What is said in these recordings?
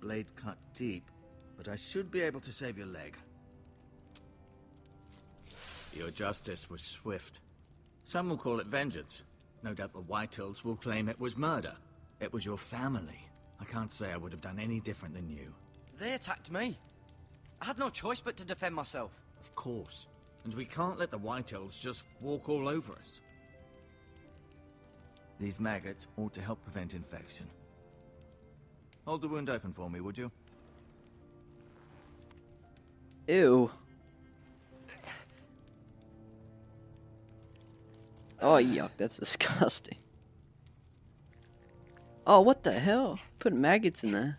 blade cut deep, but I should be able to save your leg. Your justice was swift. Some will call it vengeance. No doubt the Whitehills will claim it was murder. It was your family. I can't say I would have done any different than you. They attacked me. I had no choice but to defend myself. Of course. And we can't let the Whitehills just walk all over us. These maggots ought to help prevent infection. Hold the wound open for me, would you? Ew. Oh, yuck, that's disgusting. Oh, what the hell? Put maggots in there.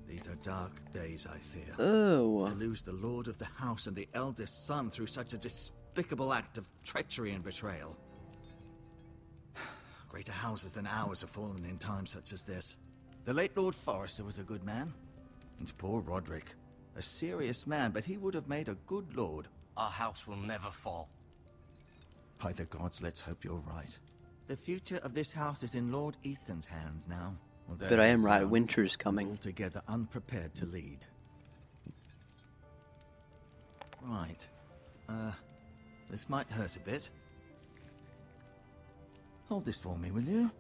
These are dark days, I fear. Oh. To lose the lord of the house and the eldest son through such a despicable act of treachery and betrayal. Greater houses than ours have fallen in times such as this. The late Lord Forrester was a good man. And poor Roderick. A serious man, but he would have made a good lord. Our house will never fall. By the gods, let's hope you're right. The future of this house is in Lord Ethan's hands now. But I am right, winter is coming. Altogether unprepared to lead. Right. This might hurt a bit. Hold this for me, will you?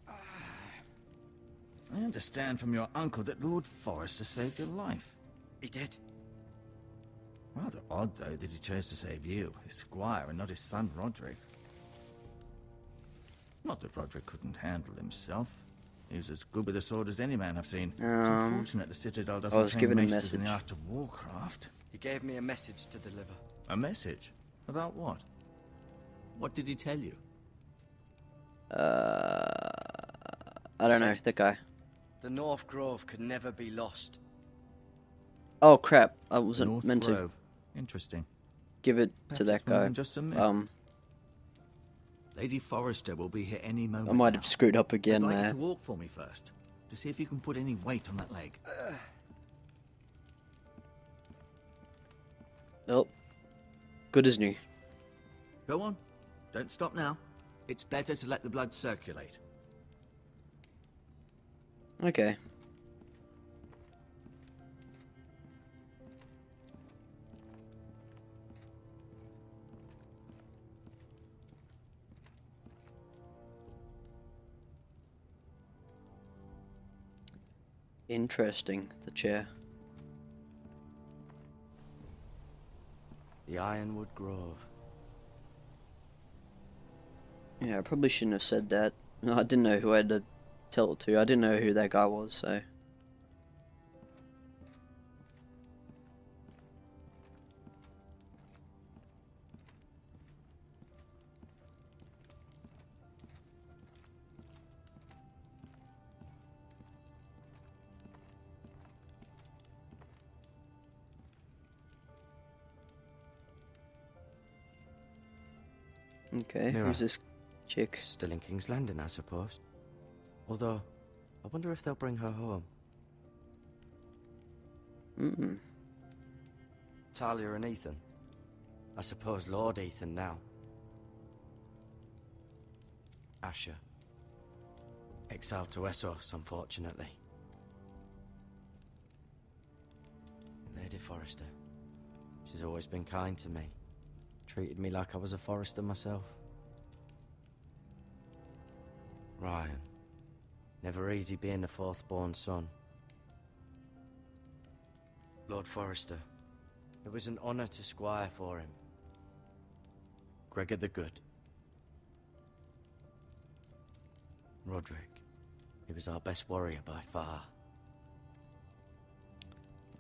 I understand from your uncle that Lord Forrester saved your life. He did. Rather odd, though, that he chose to save you, his squire, and not his son Roderick. Not that Roderick couldn't handle himself. He was as good with a sword as any man I've seen. It's unfortunate the Citadel doesn't train maesters in the art of warcraft. He gave me a message to deliver. A message? About what? What did he tell you? I don't know, that guy. The North Grove could never be lost. Oh crap, I wasn't North meant Grove. Interesting. give it Perhaps to that it's more guy. than just a myth. Lady Forrester will be here any moment. I might now. have screwed up again I'd like you there. to walk for me first, to see if you can put any weight on that leg. Nope. Good as new. Go on. Don't stop now. It's better to let the blood circulate. Okay. Interesting, the chair. The Ironwood Grove. Yeah, I probably shouldn't have said that. No, I didn't know who I had to tell it to. I didn't know who that guy was, so... Okay, Mira. who's this chick? Still in King's Landing, I suppose. Although, I wonder if they'll bring her home. Talia and Ethan. I suppose Lord Ethan now. Asher. Exiled to Essos, unfortunately. Lady Forrester. She's always been kind to me. Treated me like I was a Forrester myself. Ryan. Never easy being the fourth-born son. Lord Forrester. It was an honor to squire for him. Gregor the Good. Roderick. He was our best warrior by far.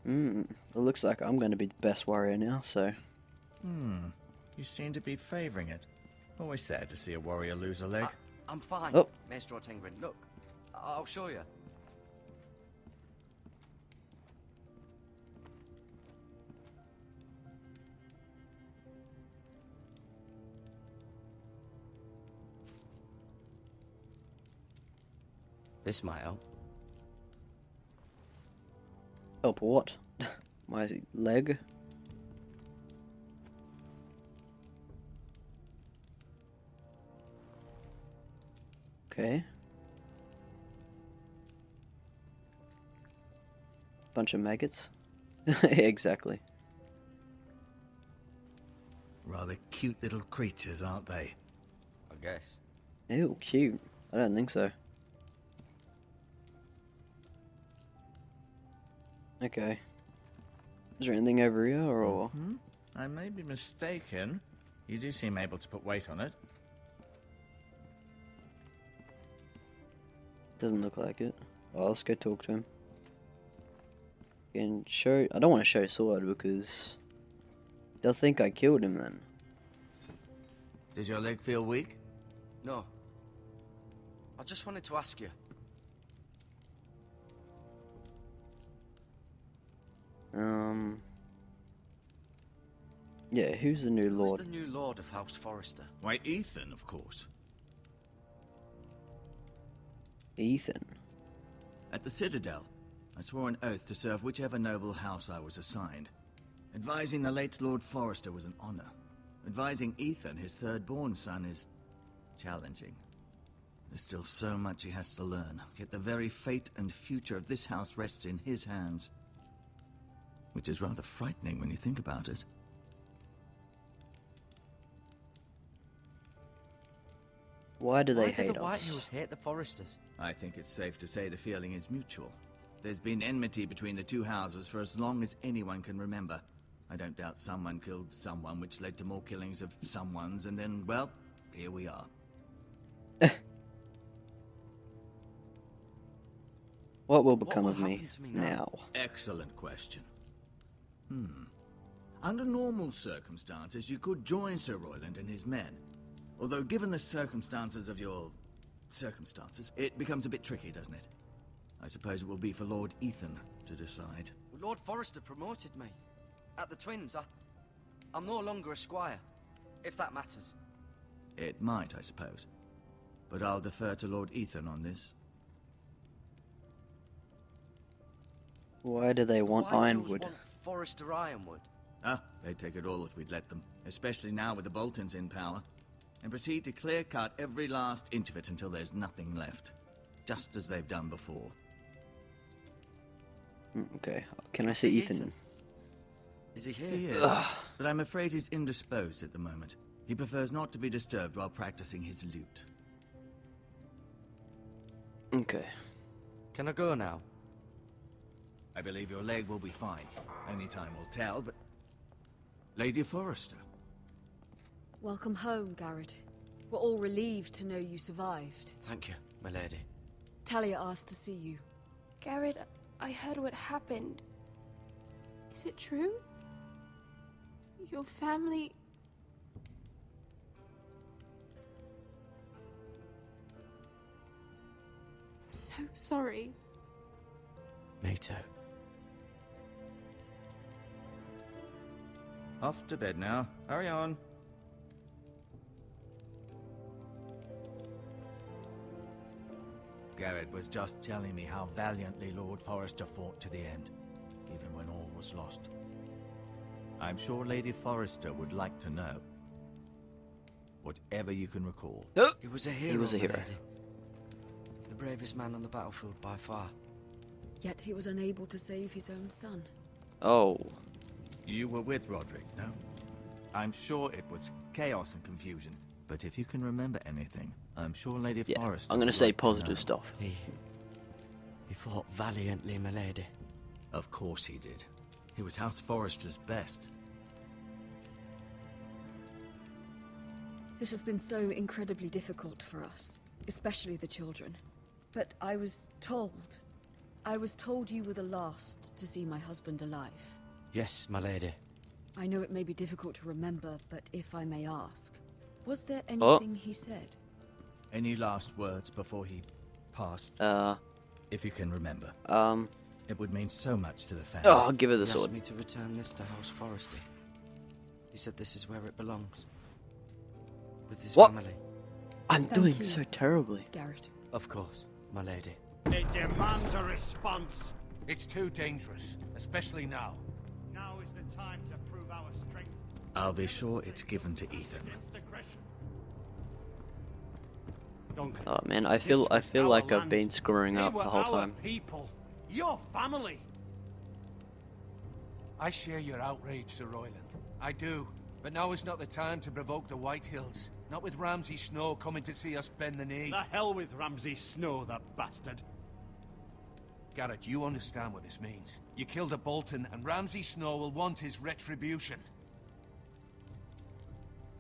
It looks like I'm going to be the best warrior now, so... You seem to be favoring it. Always sad to see a warrior lose a leg. I'm fine, Oh. Maester Ortengrin. Look, I'll show you. This might help. Help what? My leg? Okay. Bunch of maggots. Exactly. Rather cute little creatures, aren't they? I guess. Ew, cute. I don't think so. Okay. Is there anything over here, or...? I may be mistaken. You do seem able to put weight on it. Doesn't look like it. Well, let's go talk to him. And show... I don't want to show sword because... they'll think I killed him then. Does your leg feel weak? No. I just wanted to ask you. Yeah, who's the new Who's lord? the new lord of House Forrester? Why, Ethan, of course. Ethan. At the Citadel, I swore an oath to serve whichever noble house I was assigned. Advising the late Lord Forrester was an honor. Advising Ethan, his third-born son, is challenging. There's still so much he has to learn, yet the very fate and future of this house rests in his hands. Which is rather frightening when you think about it. Why do they Why hate do the White us? Hills hate the Forresters? I think it's safe to say the feeling is mutual. There's been enmity between the two houses for as long as anyone can remember. I don't doubt someone killed someone, which led to more killings of someones, and then, well, here we are. What will become will of me happen to me now? Excellent question. Under normal circumstances, you could join Sir Royland and his men. Although, given the circumstances of your... circumstances, it becomes a bit tricky, doesn't it? I suppose it will be for Lord Ethan to decide. Lord Forrester promoted me. At the Twins, I'm no longer a squire, if that matters. It might, I suppose. But I'll defer to Lord Ethan on this. Why do they want White Hills ironwood? want Forrester Ironwood. Ah, they'd take it all if we'd let them. Especially now with the Boltons in power. And proceed to clear-cut every last inch of it until there's nothing left. Just as they've done before. Okay, can I see Ethan? Is he here? He is, but I'm afraid he's indisposed at the moment. He prefers not to be disturbed while practicing his lute. Okay. Can I go now? I believe your leg will be fine. Only time will tell, but... Lady Forrester. Welcome home, Garrett. We're all relieved to know you survived. Thank you, my lady. Talia asked to see you. Garrett, I heard what happened. Is it true? Your family... I'm so sorry. Me too. Off to bed now. Hurry on. Garrett was just telling me how valiantly Lord Forrester fought to the end, even when all was lost. I'm sure Lady Forrester would like to know. Whatever you can recall. He was a hero, He was a my hero. lady. The bravest man on the battlefield by far. Yet he was unable to save his own son. Oh. You were with Roderick, no? I'm sure it was chaos and confusion, but if you can remember anything, I'm sure Lady Yeah, Forrester I'm gonna would say like to positive know. stuff. He fought valiantly, my lady. Of course he did. He was House Forrester's best. This has been so incredibly difficult for us, especially the children. But I was told you were the last to see my husband alive. Yes, my lady. I know it may be difficult to remember, but if I may ask, was there anything he said? Any last words before he passed? If you can remember. It would mean so much to the family. Oh, I'll give her the He sword. asked me to return this to House Forrester. He said this is where it belongs. With his What? family. I'm Thank doing you. so terribly. Garrett. Of course, my lady. It demands a response. It's too dangerous, especially now. Now is the time to prove our strength. I'll be sure it's given to Ethan. Against aggression. Duncan, Oh man, I this feel was our like I've land. been screwing They up were the whole our time. people. Your family. I share your outrage, Sir Royland. I do. But now is not the time to provoke the White Hills. Not with Ramsay Snow coming to see us bend the knee. The hell with Ramsay Snow, the bastard. Garrett, you understand what this means. You killed a Bolton, and Ramsay Snow will want his retribution.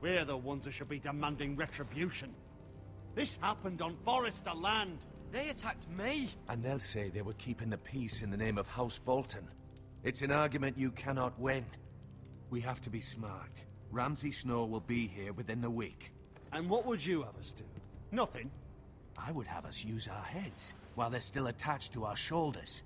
We're the ones that should be demanding retribution. This happened on Forrester land. They attacked me! And they'll say they were keeping the peace in the name of House Bolton. It's an argument you cannot win. We have to be smart. Ramsay Snow will be here within the week. And what would you have us do? Nothing. I would have us use our heads, while they're still attached to our shoulders.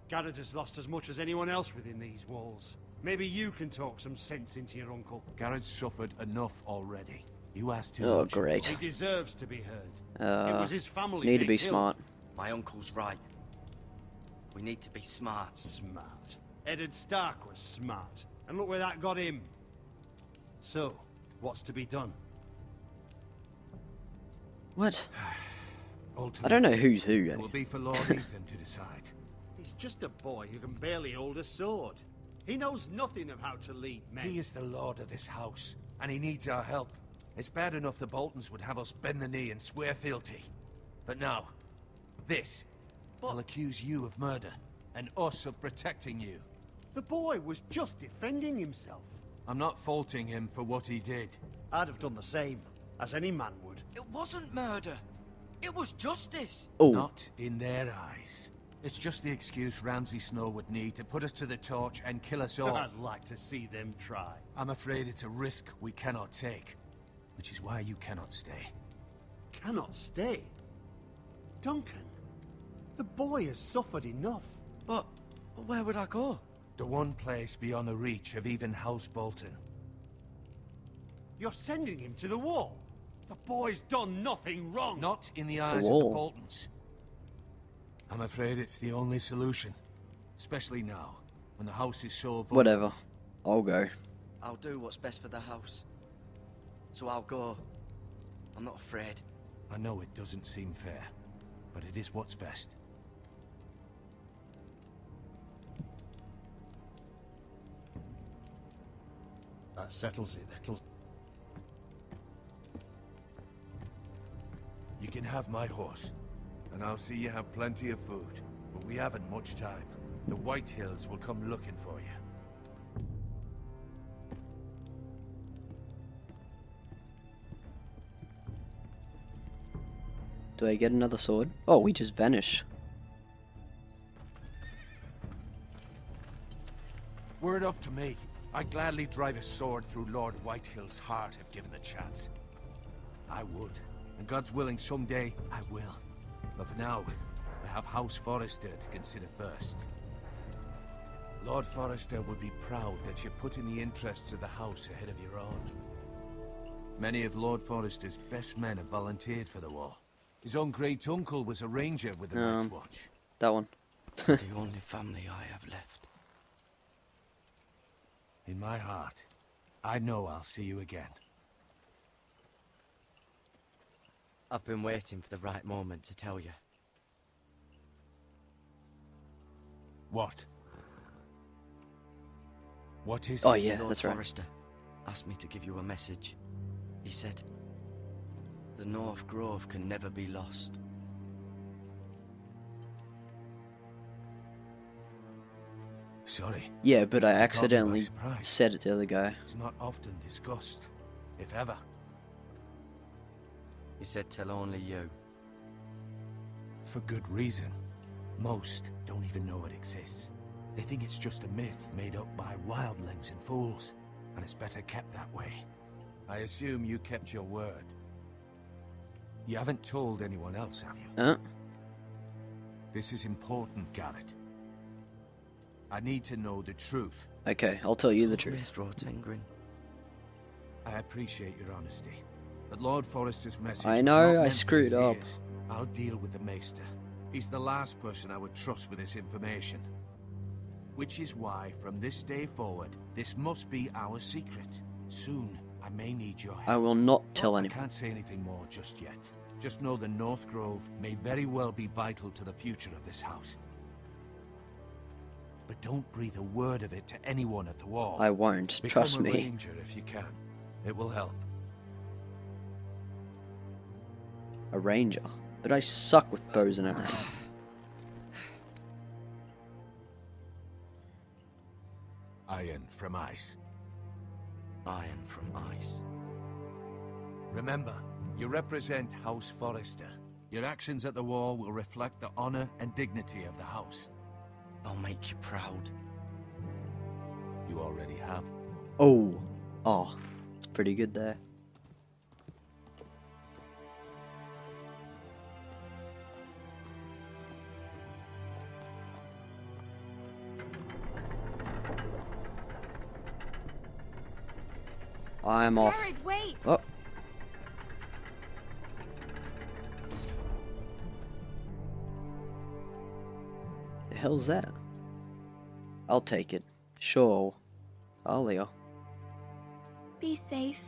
Garrett has lost as much as anyone else within these walls. Maybe you can talk some sense into your uncle. Garrett's suffered enough already. You asked too Oh much. great. He deserves to be heard. It was his family Need to they be killed. smart. My uncle's right. We need to be smart. Smart. Eddard Stark was smart. And look where that got him. So, what's to be done? What? Ultimately, I don't know who's who. it will be for Lord Ethan to decide. He's just a boy who can barely hold a sword. He knows nothing of how to lead men. He is the lord of this house, and he needs our help. It's bad enough the Boltons would have us bend the knee and swear fealty. But now, this will accuse you of murder, and us of protecting you. The boy was just defending himself. I'm not faulting him for what he did. I'd have done the same, as any man would. It wasn't murder. It was justice. Oh, Not in their eyes. It's just the excuse Ramsay Snow would need to put us to the torch and kill us all. I'd like to see them try. I'm afraid it's a risk we cannot take, which is why you cannot stay. Cannot stay. Duncan, the boy has suffered enough. But where would I go? The one place beyond the reach of even House Bolton. You're sending him to the wall. The boy's done nothing wrong. Not in the eyes of the Whoa. Boltons. I'm afraid it's the only solution. Especially now, when the house is so vulnerable. whatever. I'll go. I'll do what's best for the house. So I'll go. I'm not afraid. I know it doesn't seem fair, but it is what's best. That settles it. That'll... You can have my horse, and I'll see you have plenty of food. But we haven't much time. The White Hills will come looking for you. Do I get another sword? Oh, we just vanish. Were it up to me, I'd gladly drive a sword through Lord Whitehill's heart if given the chance. I would, and God's willing someday I will. But for now, I have House Forrester to consider first. Lord Forrester would be proud that you're putting the interests of the house ahead of your own. Many of Lord Forrester's best men have volunteered for the war. His own great-uncle was a ranger with the Night's Watch. That one. The only family I have left. In my heart, I know I'll see you again. I've been waiting for the right moment to tell you. What? What is Oh it? yeah, Lord that's right. Forrester asked me to give you a message. He said, the North Grove can never be lost. Sorry. Yeah, but I Caught me by accidentally surprise. said it to the other guy. It's not often discussed, if ever. He said tell only you. For good reason. Most don't even know it exists. They think it's just a myth made up by wildlings and fools, and it's better kept that way. I assume you kept your word. You haven't told anyone else, have you? This is important, Garrett. I need to know the truth. Okay, I'll tell you the truth. Mr. Rotengrin. I appreciate your honesty, but Lord Forrester's message I was know, not I meant for screwed his up. ears. I'll deal with the Maester. He's the last person I would trust with this information. Which is why, from this day forward, this must be our secret. Soon, I may need your help. I will not tell I anyone. can't say anything more just yet. Just know the North Grove may very well be vital to the future of this house. But don't breathe a word of it to anyone at the wall. I won't, trust Become a me. ranger if you can. It will help. A ranger? But I suck with bows and arrows. Iron from ice. Iron from ice. Remember, you represent House Forrester. Your actions at the wall will reflect the honor and dignity of the house. I'll make you proud. You already have. Oh. Oh. It's pretty good there. I'm off. Garrett, wait! Oh. The hell's that? I'll take it. Sure. Talia. Be safe.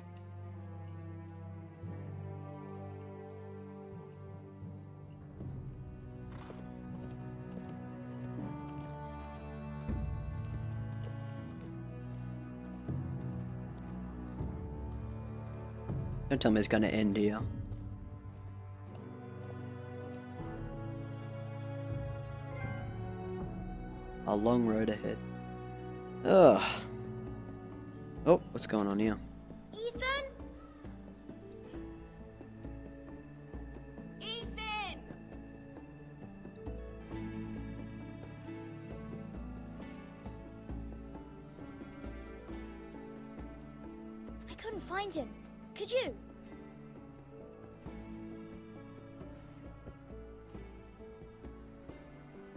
Don't tell me it's gonna end here. A long road ahead. Ugh. Oh, what's going on here? Ethan? Ethan! I couldn't find him. Could you?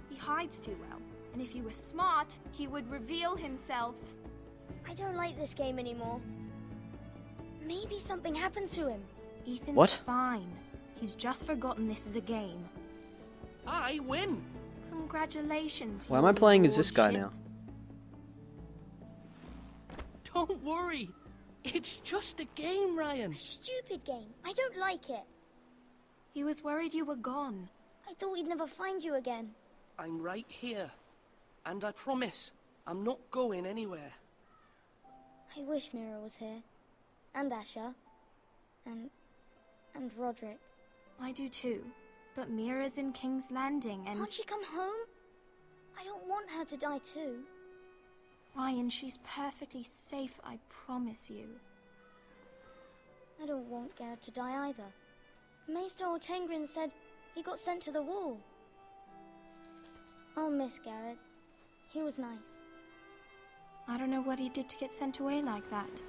He hides too well, and if he were smart, he would reveal himself. I don't like this game anymore. Maybe something happened to him. Ethan's What? fine. He's just forgotten this is a game. I win! Congratulations. Why am I your playing as this guy lordship. now? Don't worry. It's just a game, Ryan. Stupid game. I don't like it. He was worried you were gone. I thought we'd never find you again. I'm right here. And I promise, I'm not going anywhere. I wish Mira was here. And Asher. And Roderick. I do too. But Mira's in King's Landing and... Can't she come home? I don't want her to die too. Ryan, she's perfectly safe, I promise you. I don't want Garrett to die either. Maester Ortengrin said he got sent to the wall. I'll miss Garrett. He was nice. I don't know what he did to get sent away like that.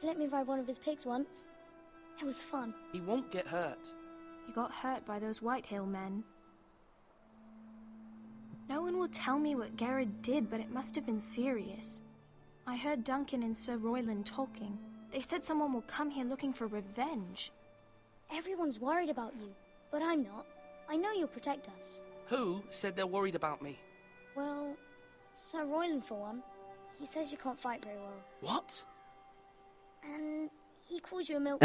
He let me ride one of his pigs once. It was fun. He won't get hurt. He got hurt by those Whitehill men. No one will tell me what Garrett did, but it must have been serious. I heard Duncan and Sir Royland talking. They said someone will come here looking for revenge. Everyone's worried about you, but I'm not. I know you'll protect us. Who said they're worried about me? Well, Sir Royland for one. He says you can't fight very well. What? And he calls you a milk.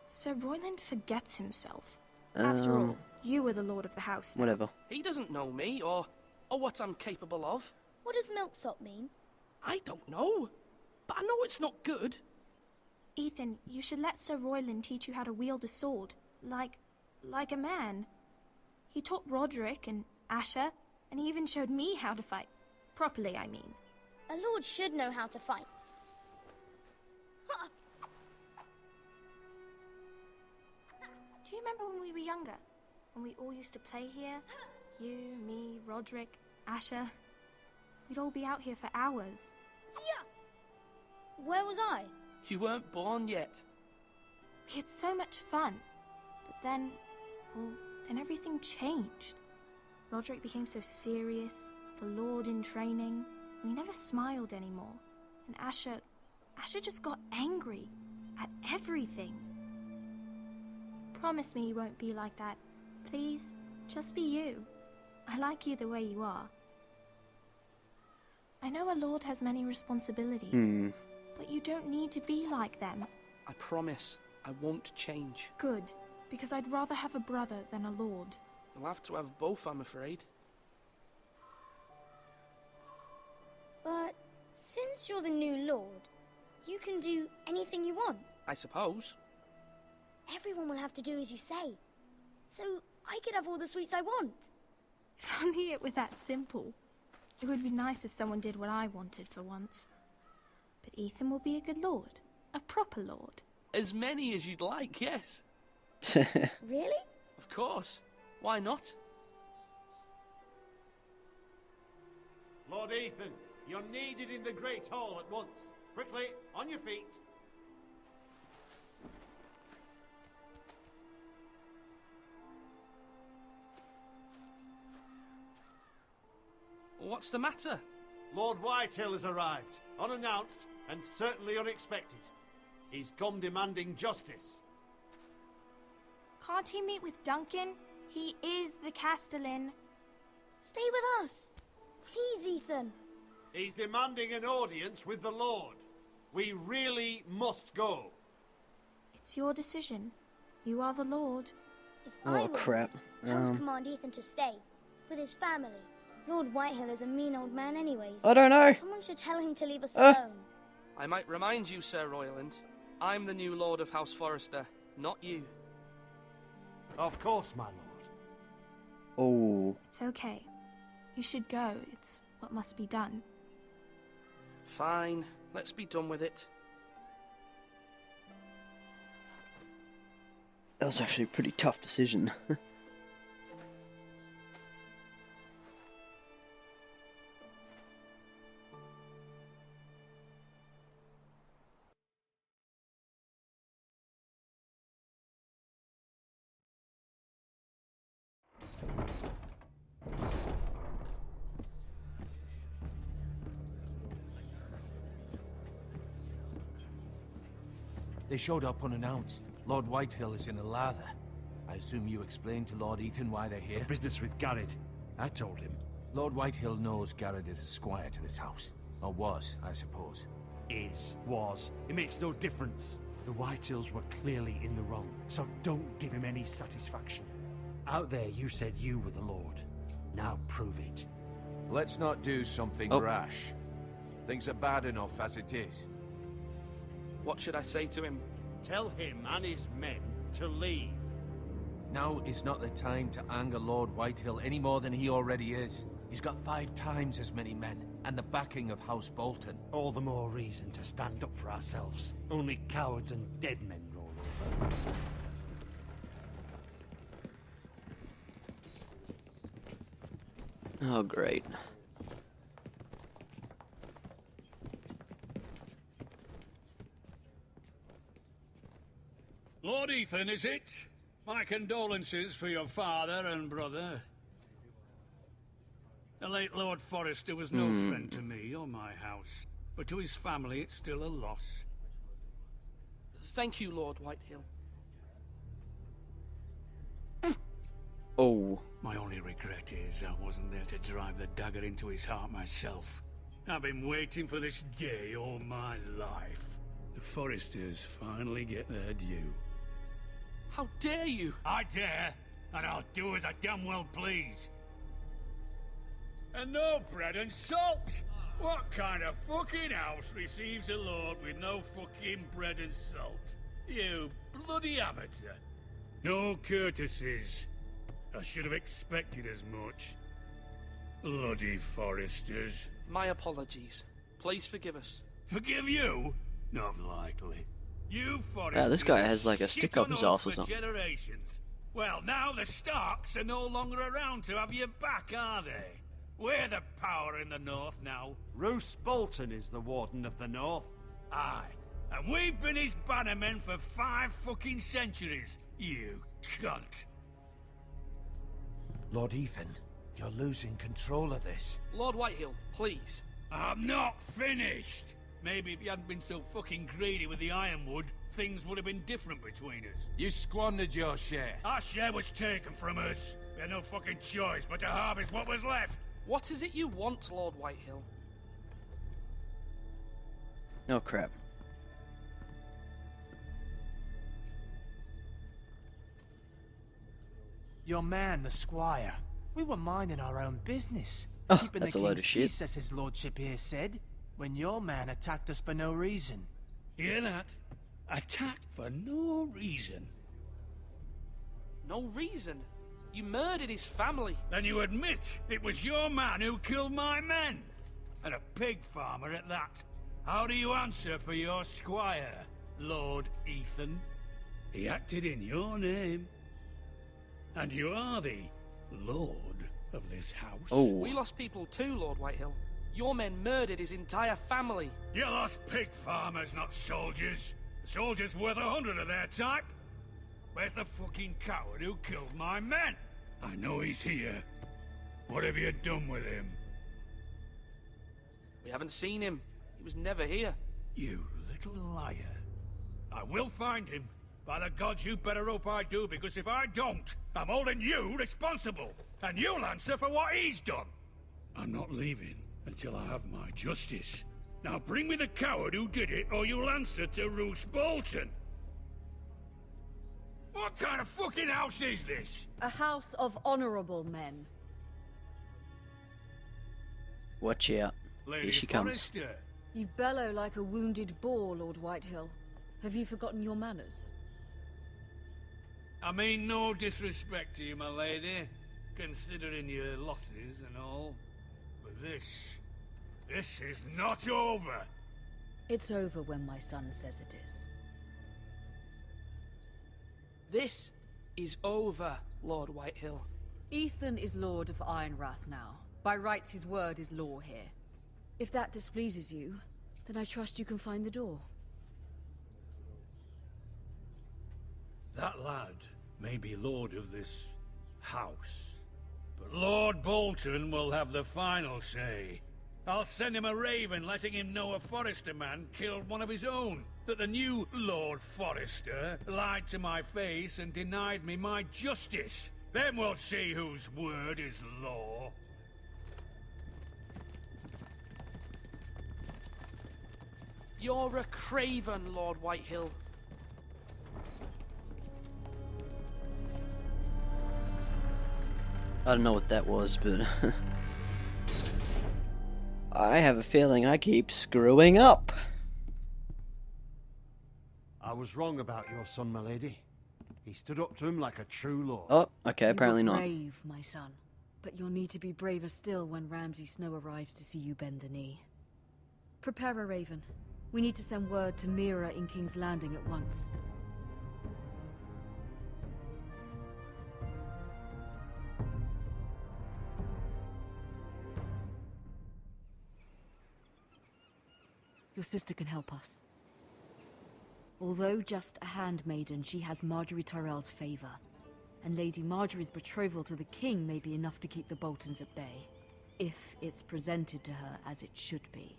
Sir Royland forgets himself. After all, you were the lord of the house now. Whatever. He doesn't know me or what I'm capable of. What does milksop mean? I don't know. But I know it's not good. Ethan, you should let Sir Royland teach you how to wield a sword. Like a man. He taught Roderick and Asher, and he even showed me how to fight. Properly, I mean. A lord should know how to fight. Do you remember when we were younger? When we all used to play here? You, me, Roderick, Asher. We'd all be out here for hours. Yeah. Where was I? You weren't born yet. We had so much fun. But then, well, then everything changed. Roderick became so serious, the Lord in training, and he never smiled anymore. And Asher just got angry at everything. Promise me you won't be like that. Please, just be you. I like you the way you are. I know a lord has many responsibilities, but you don't need to be like them. I promise I won't change. Good, because I'd rather have a brother than a lord. You'll have to have both, I'm afraid. But since you're the new lord, you can do anything you want. I suppose. Everyone will have to do as you say. So I could have all the sweets I want. If only it were that simple. It would be nice if someone did what I wanted for once. But Ethan will be a good lord. A proper lord. As many as you'd like, yes. Really? Of course. Why not? Lord Ethan, you're needed in the Great Hall at once. Quickly, on your feet. What's the matter? Lord Whitehill has arrived, unannounced and certainly unexpected. He's come demanding justice. Can't he meet with Duncan? He is the Castellan. Stay with us. Please, Ethan. He's demanding an audience with the Lord. We really must go. It's your decision. You are the lord. If I Oh were crap. you, I would command Ethan to stay with his family. Lord Whitehill is a mean old man anyways. I don't know. Someone should tell him to leave us alone. I might remind you, Sir Royland. I'm the new Lord of House Forrester, not you. Of course, my lord. Oh. It's okay. You should go. It's what must be done. Fine. Let's be done with it. That was actually a pretty tough decision. They showed up unannounced. Lord Whitehill is in a lather. I assume you explained to Lord Ethan why they're here? Business with Garrett. I told him. Lord Whitehill knows Garrett is a squire to this house. Or was, I suppose. Was. It makes no difference. The Whitehills were clearly in the wrong, so don't give him any satisfaction. Out there you said you were the Lord. Now prove it. Let's not do something rash. Things are bad enough as it is. What should I say to him? Tell him and his men to leave. Now is not the time to anger Lord Whitehill any more than he already is. He's got 5 times as many men, and the backing of House Bolton. All the more reason to stand up for ourselves. Only cowards and dead men roll over. Oh, great. Lord Ethan, is it? My condolences for your father and brother. The late Lord Forrester was no friend to me or my house, but to his family it's still a loss. Thank you, Lord Whitehill. Oh. My only regret is I wasn't there to drive the dagger into his heart myself. I've been waiting for this day all my life. The Forresters finally get their due. How dare you? I dare, and I'll do as I damn well please. And no bread and salt! What kind of fucking house receives a lord with no fucking bread and salt? You bloody amateur. No courtesies. I should have expected as much. Bloody Forresters. My apologies. Please forgive us. Forgive you? Not likely. You Forresters. Yeah, this guy has like a stick shit up on his us ass or for something. generations. Well, now the Starks are no longer around to have you back, are they? We're the power in the north now. Roose Bolton is the Warden of the North. Aye. And we've been his bannermen for 5 fucking centuries. You cunt. Lord Ethan, you're losing control of this. Lord Whitehill, please. I'm not finished. Maybe if you hadn't been so fucking greedy with the ironwood, things would have been different between us. You squandered your share. Our share was taken from us. We had no fucking choice but to harvest what was left. What is it you want, Lord Whitehill? Oh crap. Your man, the squire. We were minding our own business. Oh, Keeping that's the a load king's of shit. peace, as his lordship here said, when your man attacked us for no reason. Hear that? Attacked for no reason. No reason? You murdered his family. Then you admit it was your man who killed my men? And a pig farmer at that. How do you answer for your squire, Lord Ethan? He acted in your name. And you are the lord of this house. Oh. We lost people too, Lord Whitehill. Your men murdered his entire family. You lost pig farmers, not soldiers. The soldiers worth 100 of their type. Where's the fucking coward who killed my men? I know he's here. What have you done with him? We haven't seen him. He was never here. You little liar. I will find him. By the gods, you better hope I do, because if I don't, I'm holding you responsible. And you'll answer for what he's done. I'm not leaving until I have my justice. Now bring me the coward who did it, or you'll answer to Roose Bolton. What kind of fucking house is this? A house of honorable men. Watch out. Lady Here she comes. Forrester. You bellow like a wounded boar, Lord Whitehill. Have you forgotten your manners? I mean no disrespect to you, my lady, considering your losses and all. But this is not over. It's over when my son says it is. This is over, Lord Whitehill. Ethan is Lord of Ironrath now. By rights, his word is law here. If that displeases you, then I trust you can find the door. That lad may be lord of this house, but Lord Bolton will have the final say. I'll send him a raven letting him know a Forrester man killed one of his own. That the new Lord Forrester lied to my face and denied me my justice. Then we'll see whose word is law. You're a craven, Lord Whitehill. I don't know what that was, but I have a feeling I keep screwing up. I was wrong about your son, my lady. He stood up to him like a true lord. Oh, okay, apparently you were not. brave, my son. But you'll need to be braver still when Ramsay Snow arrives to see you bend the knee. Prepare a raven. We need to send word to Mira in King's Landing at once. Your sister can help us. Although just a handmaiden, she has Marjorie Tyrell's favor. And Lady Marjorie's betrothal to the king may be enough to keep the Boltons at bay. If it's presented to her as it should be.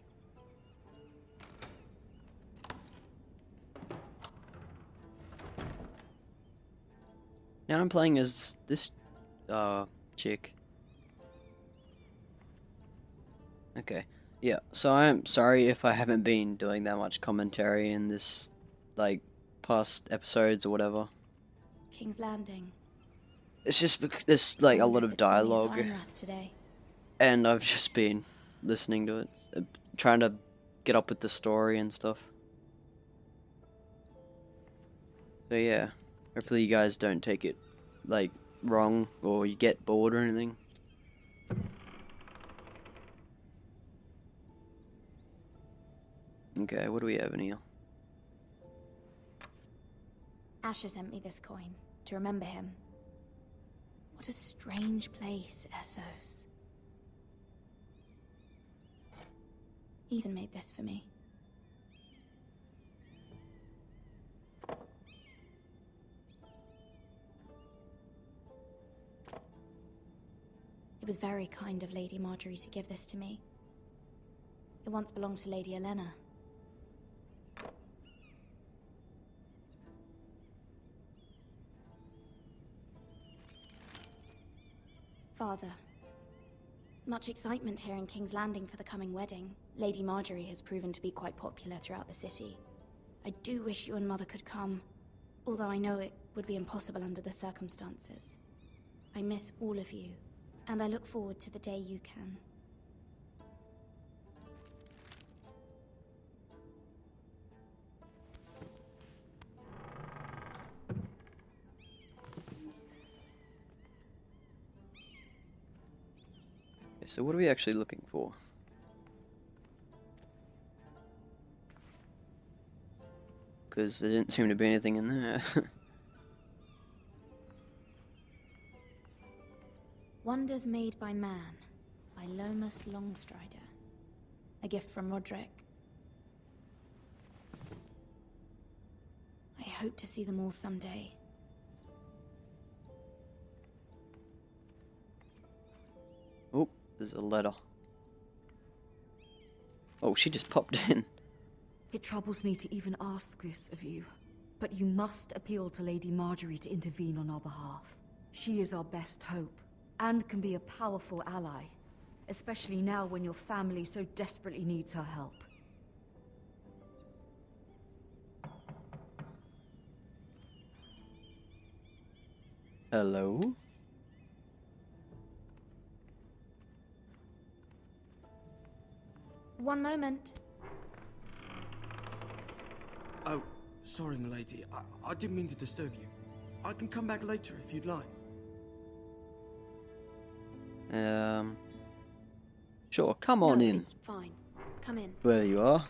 Now I'm playing as this chick. Okay. Yeah, so I'm sorry if I haven't been doing that much commentary in this, like, past episodes or whatever. King's Landing. It's just because there's, like, a lot of dialogue, Today. and I've just been listening to it, trying to get up with the story and stuff. So yeah, hopefully you guys don't take it, like, wrong, or you get bored or anything. Okay, what do we have in here? Asher sent me this coin to remember him. What a strange place, Essos. Ethan made this for me. It was very kind of Lady Marjorie to give this to me. It once belonged to Lady Elena. Father, much excitement here in King's Landing for the coming wedding. Lady Marjorie has proven to be quite popular throughout the city. I do wish you and Mother could come, although I know it would be impossible under the circumstances. I miss all of you, and I look forward to the day you can. Okay, so what are we actually looking for? Because there didn't seem to be anything in there. Wonders Made by Man, by Lomas Longstrider. A gift from Roderick. I hope to see them all someday. Oh, there's a letter. Oh, she just popped in. It troubles me to even ask this of you, but you must appeal to Lady Marjorie to intervene on our behalf. She is our best hope, and can be a powerful ally, especially now when your family so desperately needs her help. Hello? One moment. Oh, sorry, milady. I didn't mean to disturb you. I can come back later if you'd like. Sure, come on in. It's fine. Come in. There you are.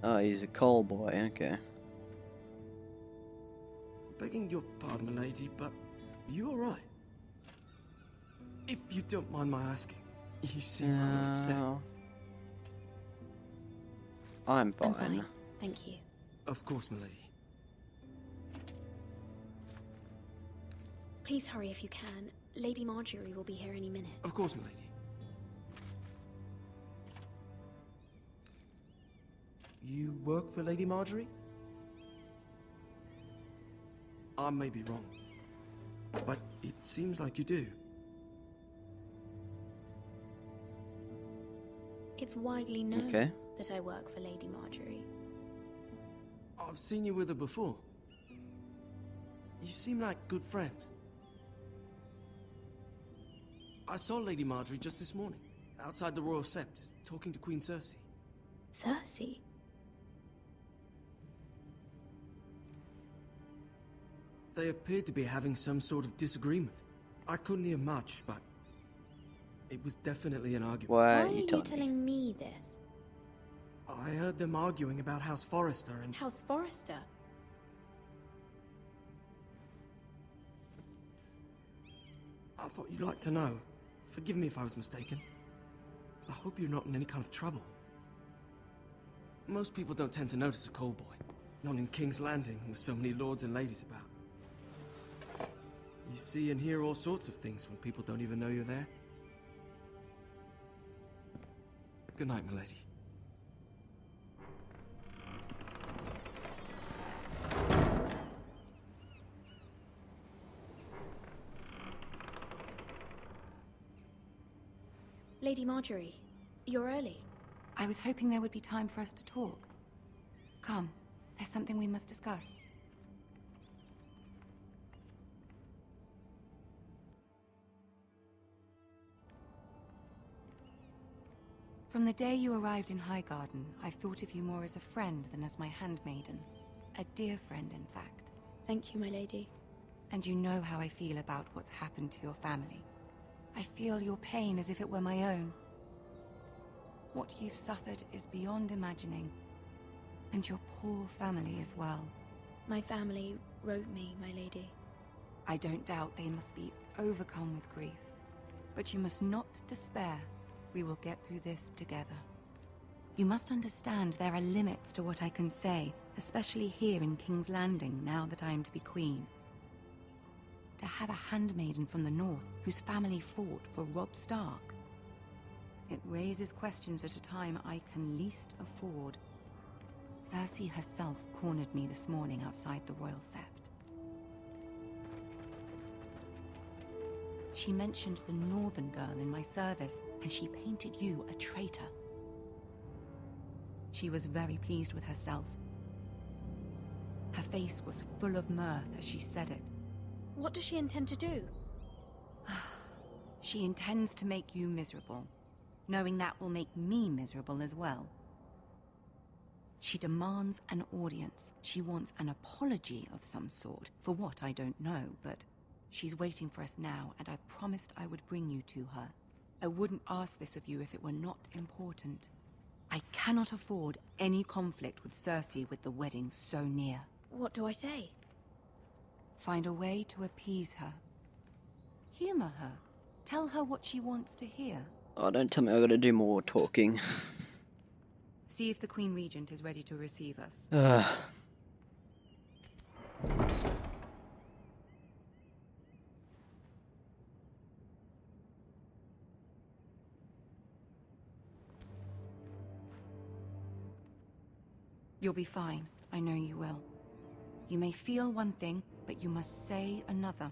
Oh, he's a call boy, okay. Begging your pardon, milady, but you alright? If you don't mind my asking, you seem rather upset. I'm fine. I'm fine. Thank you. Of course, milady. Please hurry if you can. Lady Marjorie will be here any minute. Of course, milady. You work for Lady Marjorie? I may be wrong, but it seems like you do. It's widely known that I work for Lady Marjorie. I've seen you with her before. You seem like good friends. I saw Lady Marjorie just this morning, outside the Royal Sept, talking to Queen Cersei. Cersei? They appeared to be having some sort of disagreement. I couldn't hear much, but it was definitely an argument. Why are you telling me this? I heard them arguing about House Forrester and... House Forrester? I thought you'd like to know. Forgive me if I was mistaken. I hope you're not in any kind of trouble. Most people don't tend to notice a call boy. Not in King's Landing, with so many lords and ladies about. You see and hear all sorts of things when people don't even know you're there. Good night, milady. Lady Marjorie, you're early. I was hoping there would be time for us to talk. Come, there's something we must discuss. From the day you arrived in Highgarden, I've thought of you more as a friend than as my handmaiden. A dear friend, in fact. Thank you, my lady. And you know how I feel about what's happened to your family. I feel your pain as if it were my own. What you've suffered is beyond imagining. And your poor family as well. My family wrote me, my lady. I don't doubt they must be overcome with grief. But you must not despair. We will get through this together. You must understand there are limits to what I can say, especially here in King's Landing, now that I am to be queen. To have a handmaiden from the north whose family fought for Robb Stark. It raises questions at a time I can least afford. Cersei herself cornered me this morning outside the Royal Sept. She mentioned the northern girl in my service, and she painted you a traitor. She was very pleased with herself. Her face was full of mirth as she said it. What does she intend to do? She intends to make you miserable, knowing that will make me miserable as well. She demands an audience. She wants an apology of some sort, for what I don't know, but she's waiting for us now, and I promised I would bring you to her. I wouldn't ask this of you if it were not important. I cannot afford any conflict with Cersei with the wedding so near. What do I say? Find a way to appease her. Humor her. Tell her what she wants to hear. Oh, don't tell me I gotta do more talking. See if the Queen Regent is ready to receive us. You'll be fine. I know you will. You may feel one thing, but you must say another.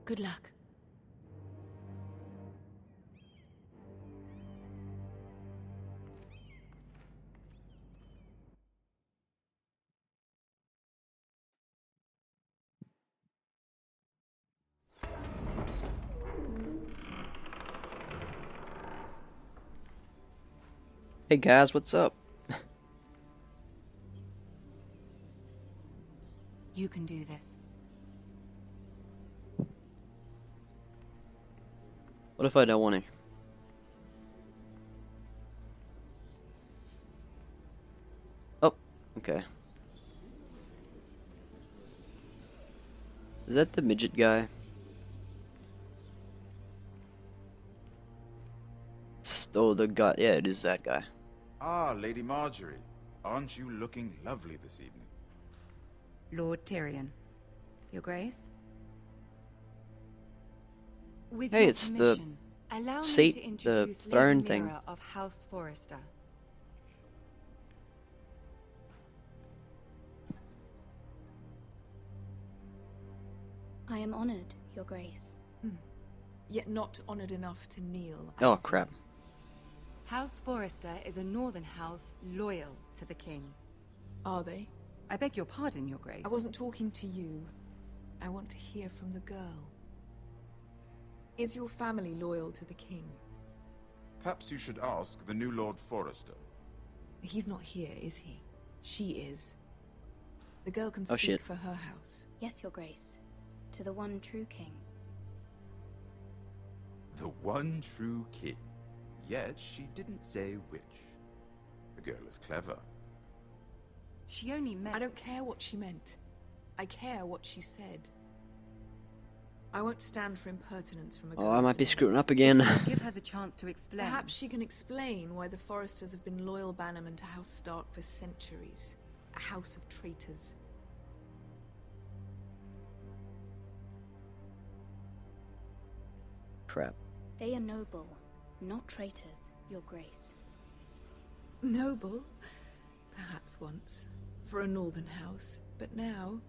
Good luck. Hey guys, what's up? You can do this. What if I don't want to? Oh, okay. Is that the midget guy? Oh, the guy. Yeah, it is that guy. Ah, Lady Marjorie. Aren't you looking lovely this evening? Lord Tyrion. Your Grace? With Hey, your it's the permission, allow me seat, to the introduce throne Lady thing. Mira of House Forrester. I am honored, Your Grace. Yet not honored enough to kneel. Oh, crap. House Forrester is a northern house loyal to the king. Are they? I beg your pardon, Your Grace. I wasn't talking to you. I want to hear from the girl. Is your family loyal to the king? Perhaps you should ask the new Lord Forrester. He's not here, is he? She is. The girl can Oh, speak shit. for her house. Yes, Your Grace. To the one true king. The one true king. Yet she didn't say which. The girl is clever. She only meant... I don't care what she meant. I care what she said. I won't stand for impertinence from a girl. Oh, I might be screwing up again. Give her the chance to explain. Perhaps she can explain why the Forresters have been loyal bannermen to House Stark for centuries. A house of traitors. Crap. They are noble, not traitors, Your Grace. Noble? Perhaps once. For a northern house. But now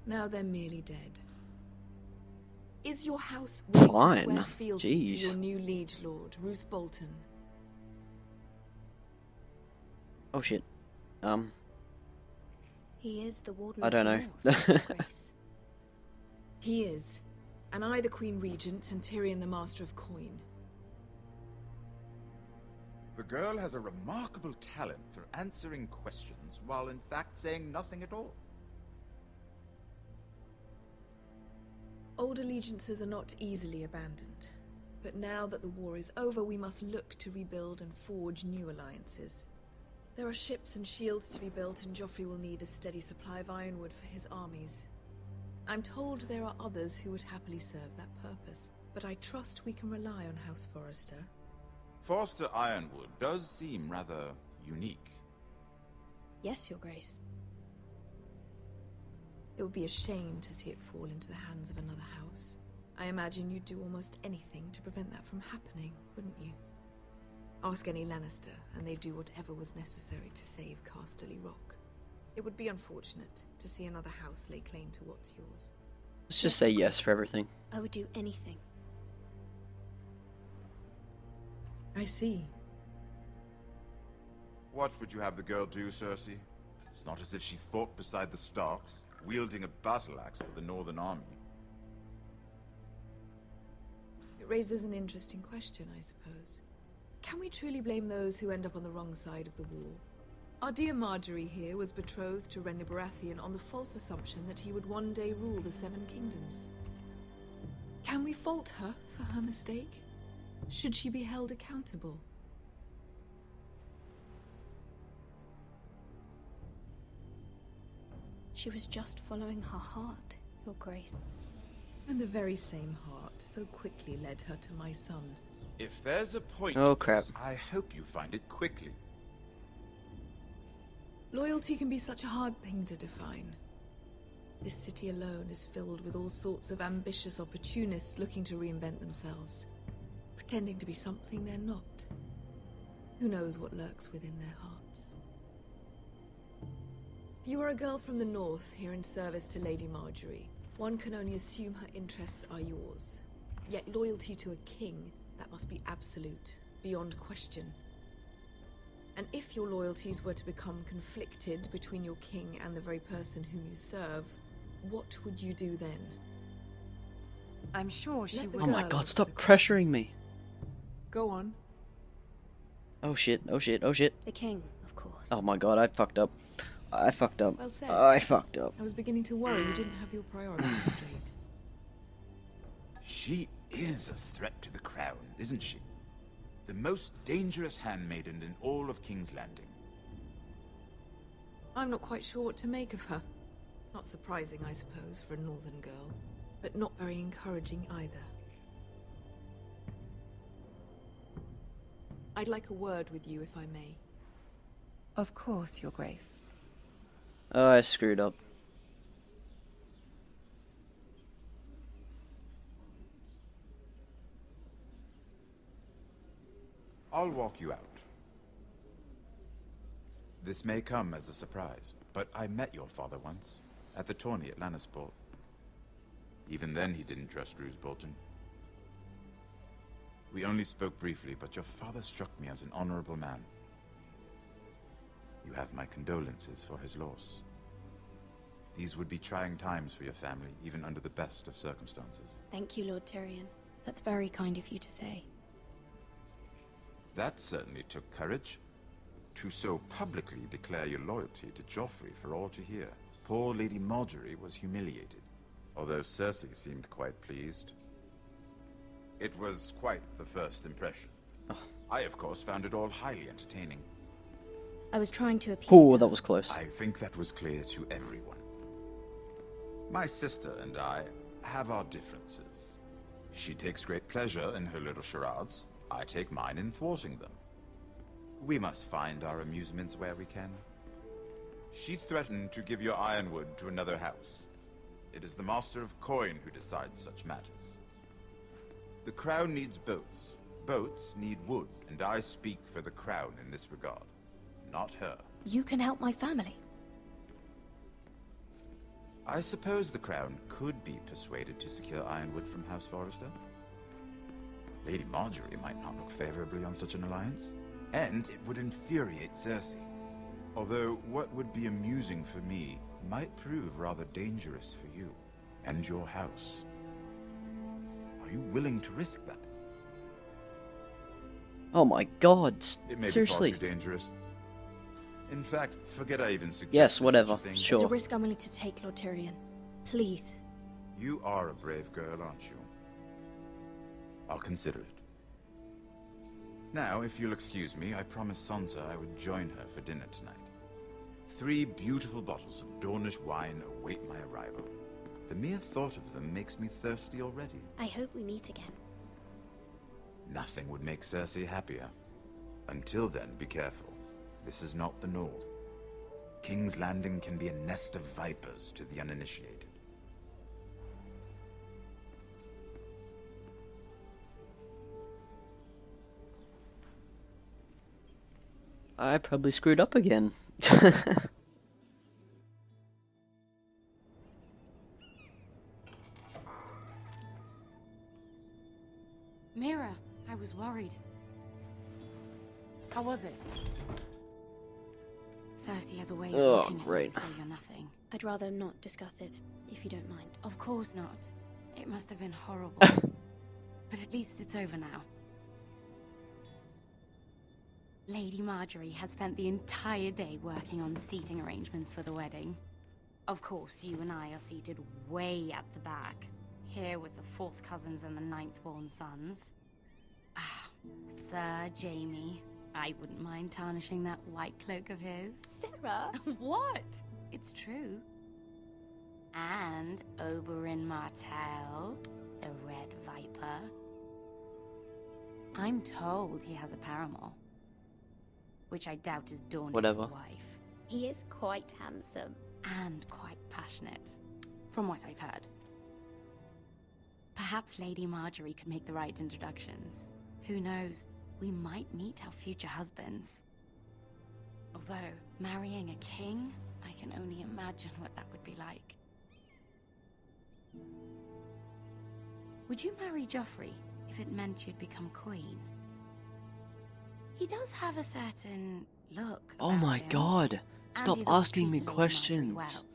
they're merely dead. Is your house willing to swear fealty to your new liege lord, Roose Bolton? Oh shit. He is the Warden I don't of the know. North, Your Grace. He is. And I the Queen Regent and Tyrion the Master of Coin. The girl has a remarkable talent for answering questions while in fact saying nothing at all. Old allegiances are not easily abandoned. But now that the war is over, we must look to rebuild and forge new alliances. There are ships and shields to be built, and Joffrey will need a steady supply of ironwood for his armies. I'm told there are others who would happily serve that purpose, but I trust we can rely on House Forrester. Forster Ironwood does seem rather unique. Yes, Your Grace. It would be a shame to see it fall into the hands of another house. I imagine you'd do almost anything to prevent that from happening, wouldn't you? Ask any Lannister, and they'd do whatever was necessary to save Casterly Rock. It would be unfortunate to see another house lay claim to what's yours. Let's just say yes for everything. I would do anything. I see. What would you have the girl do, Cersei? It's not as if she fought beside the Starks, wielding a battle axe for the Northern Army. It raises an interesting question, I suppose. Can we truly blame those who end up on the wrong side of the war? Our dear Marjorie here was betrothed to Renly Baratheon on the false assumption that he would one day rule the Seven Kingdoms. Can we fault her for her mistake? Should she be held accountable? She was just following her heart, Your Grace. And the very same heart so quickly led her to my son. If there's a point Oh, to crap. this, I hope you find it quickly. Loyalty can be such a hard thing to define. This city alone is filled with all sorts of ambitious opportunists looking to reinvent themselves, pretending to be something they're not. Who knows what lurks within their hearts? You are a girl from the north, here in service to Lady Marjorie. One can only assume her interests are yours. Yet loyalty to a king, that must be absolute, beyond question. And if your loyalties were to become conflicted between your king and the very person whom you serve, what would you do then? I'm sure she would. Oh my god, stop pressuring me. Go on. Oh shit, oh shit, oh shit. The king, of course. Oh my god, I fucked up. I fucked up. Well said. I fucked up. I was beginning to worry you didn't have your priorities straight. She is a threat to the crown, isn't she? The most dangerous handmaiden in all of King's Landing. I'm not quite sure what to make of her. Not surprising, I suppose, for a northern girl, but not very encouraging either. I'd like a word with you, if I may. Of course, Your Grace. Oh, I screwed up. I'll walk you out. This may come as a surprise, but I met your father once, at the tourney at Lannisport. Even then he didn't trust Roose Bolton. We only spoke briefly, but your father struck me as an honorable man. You have my condolences for his loss. These would be trying times for your family, even under the best of circumstances. Thank you, Lord Tyrion. That's very kind of you to say. That certainly took courage. To so publicly declare your loyalty to Joffrey for all to hear. Poor Lady Marjorie was humiliated, although Cersei seemed quite pleased. It was quite the first impression. I, of course, found it all highly entertaining. I was trying to appease Oh, her. that was close. I think that was clear to everyone. My sister and I have our differences. She takes great pleasure in her little charades. I take mine in thwarting them. We must find our amusements where we can. She threatened to give your ironwood to another house. It is the Master of Coin who decides such matters. The Crown needs boats. Boats need wood, and I speak for the Crown in this regard, not her. You can help my family. I suppose the Crown could be persuaded to secure ironwood from House Forrester. Lady Marjorie might not look favorably on such an alliance, and it would infuriate Cersei. Although what would be amusing for me might prove rather dangerous for you and your house. Are you willing to risk that? Oh my god, It may seriously. be far too dangerous. In fact, forget I even suggested Yes, such a whatever, thing. It's a sure. risk I'm willing to take, Lord Tyrion. Please. You are a brave girl, aren't you? I'll consider it. Now, if you'll excuse me, I promised Sansa I would join her for dinner tonight. 3 beautiful bottles of Dornish wine await my arrival. The mere thought of them makes me thirsty already. I hope we meet again. Nothing would make Cersei happier. Until then, be careful. This is not the North. King's Landing can be a nest of vipers to the uninitiated. I probably screwed up again. Mira, I was worried. How was it? Cersei has a way of Oh, looking great. at you, so you're nothing. I'd rather not discuss it, if you don't mind. Of course not. It must have been horrible. But at least it's over now. Lady Marjorie has spent the entire day working on seating arrangements for the wedding. Of course, you and I are seated way at the back, here with the 4th cousins and the 9th-born sons. Ah, Sir Jaime. I wouldn't mind tarnishing that white cloak of his. Sarah! What? It's true. And Oberyn Martell, the Red Viper. I'm told he has a paramour, which I doubt is Dornich's Whatever. wife. He is quite handsome. And quite passionate, from what I've heard. Perhaps Lady Marjorie could make the right introductions. Who knows? We might meet our future husbands. Although, marrying a king, I can only imagine what that would be like. Would you marry Joffrey if it meant you'd become queen? He does have a certain look. Oh about my him, god. and Stop he's always asking me treated Lady questions. Marjorie well,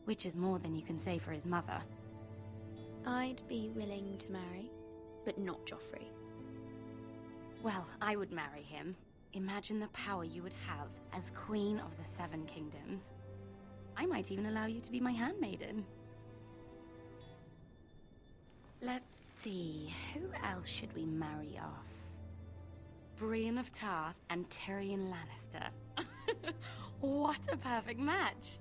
which is more than you can say for his mother. I'd be willing to marry, but not Joffrey. Well, I would marry him. Imagine the power you would have as Queen of the 7 Kingdoms. I might even allow you to be my handmaiden. Let's see, who else should we marry off? Brienne of Tarth and Tyrion Lannister. What a perfect match!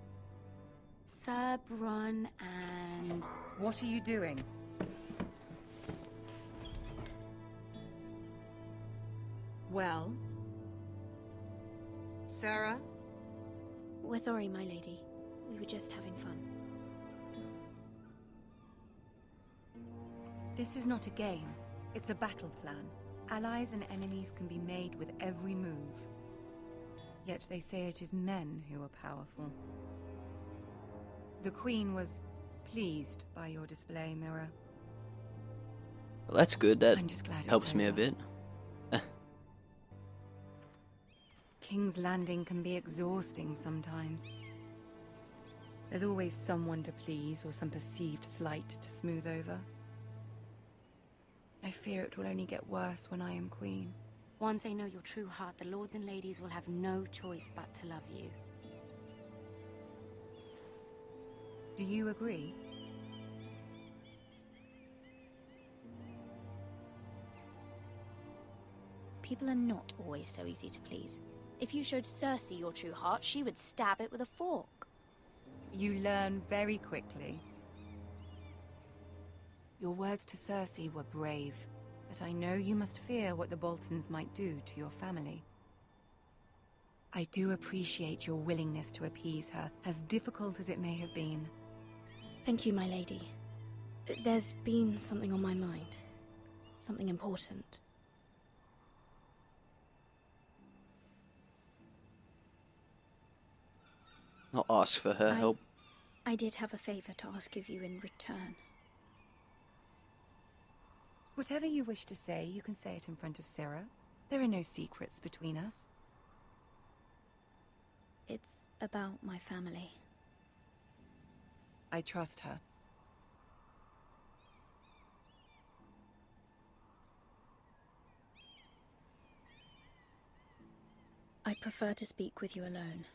Sir Bronn and... What are you doing? Well? Sarah? We're sorry, my lady. We were just having fun. This is not a game. It's a battle plan. Allies and enemies can be made with every move. Yet they say it is men who are powerful. The Queen was pleased by your display, Mira. Well, that's good. That I'm just glad it's helps me a over. bit. King's Landing can be exhausting sometimes. There's always someone to please or some perceived slight to smooth over. I fear it will only get worse when I am queen. Once they know your true heart, the lords and ladies will have no choice but to love you. Do you agree? People are not always so easy to please. If you showed Cersei your true heart, she would stab it with a fork. You learn very quickly. Your words to Cersei were brave, but I know you must fear what the Boltons might do to your family. I do appreciate your willingness to appease her, as difficult as it may have been. Thank you, my lady. There's been something on my mind. Something important. I'll ask for her help. I did have a favor to ask of you in return. Whatever you wish to say, you can say it in front of Sarah. There are no secrets between us. It's about my family. I trust her. I prefer to speak with you alone.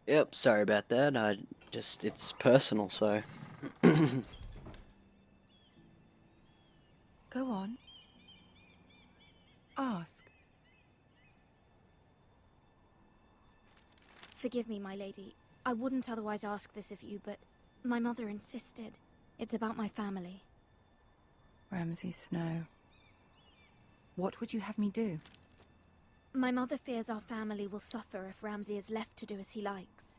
Yep, sorry about that. It's personal, so. Go on. Ask. Forgive me, my lady. I wouldn't otherwise ask this of you, but my mother insisted. It's about my family. Ramsay Snow. What would you have me do? My mother fears our family will suffer if Ramsay is left to do as he likes.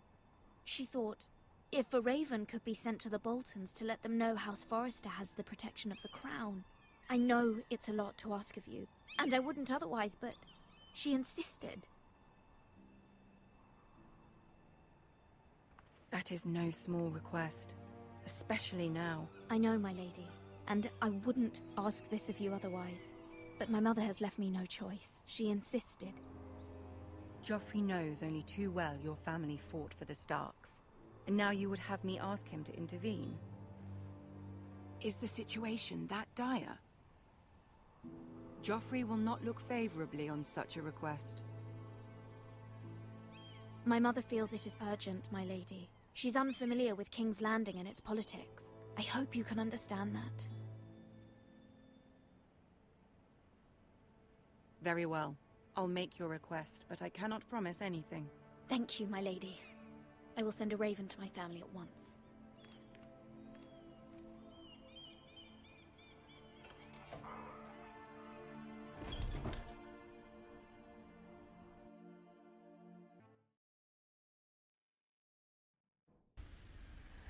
She thought, if a raven could be sent to the Boltons to let them know House Forrester has the protection of the crown. I know it's a lot to ask of you, and I wouldn't otherwise, but she insisted. That is no small request. especially now. I know, my lady, and I wouldn't ask this of you otherwise. But my mother has left me no choice. She insisted. Joffrey knows only too well your family fought for the Starks, and now you would have me ask him to intervene. Is the situation that dire? Joffrey will not look favorably on such a request. My mother feels it is urgent, my lady. She's unfamiliar with King's Landing and its politics. I hope you can understand that. Very well. I'll make your request, but I cannot promise anything. Thank you, my lady. I will send a raven to my family at once.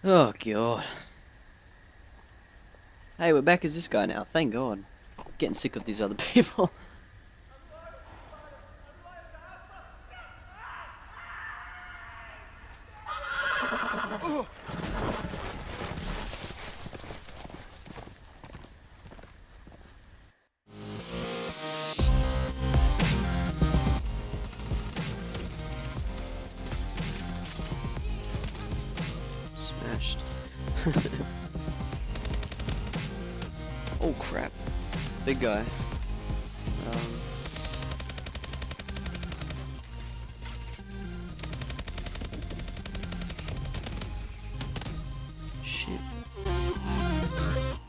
Oh god. Hey, we're back as this guy now, thank god. Getting sick of these other people. Smashed. Oh crap. Big guy.